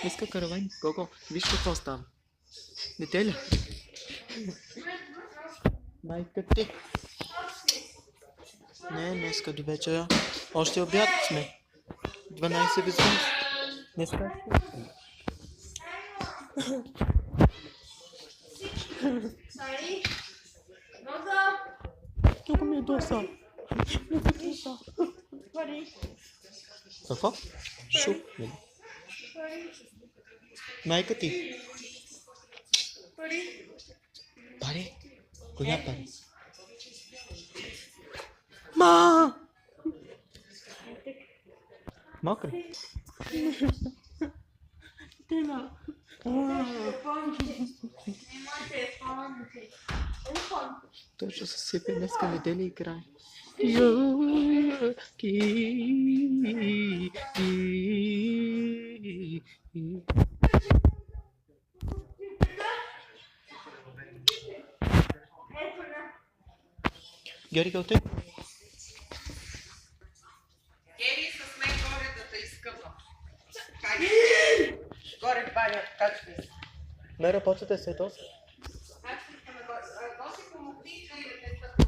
Иска каравай. Гого, виж какво става. Неделя. Майка ти. Не, днеска до вечера. Още обяд сме. 12 без 20. Днеска. Много ми е доса. Какво? Шуп. Майка ти. Пари? Коя пари? Ма! Мокри? Тема. Той ще се сипе днеска неделя играе. Гери гълте? Гери с мен горе да те изкъпа. Горе в баня, как ще иска? Не работите се доста. Как ще искаме горе? Госи помогни, да те изкъпа.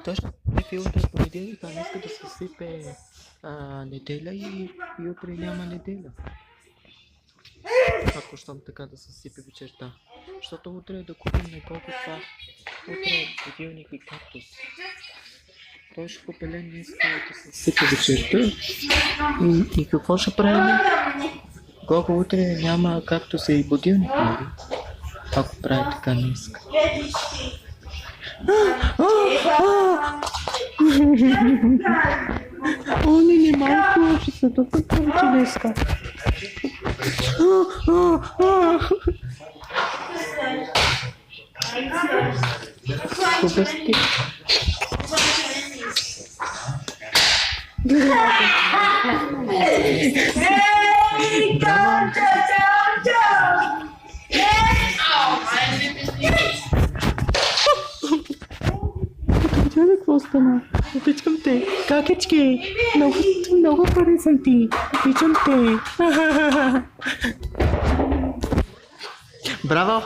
Той ще е филмът от понеделник, а днеска да се сипе неделя и утре няма неделя. Ако щом така да се сипе вечерта. Защото утре да купим на колко това. Утре е будилник и кактус. Той ще попеле днеска да се сипе вечерта. И какво ще правим? Колко утре няма кактус и будилник, нали? Ако прави така днеска. О, не малко, ще се толкова повече днеска. Побести. Браво! Видя ли какво стана? Обичам те. Какички! Много харесвам ти. Обичам те. Браво!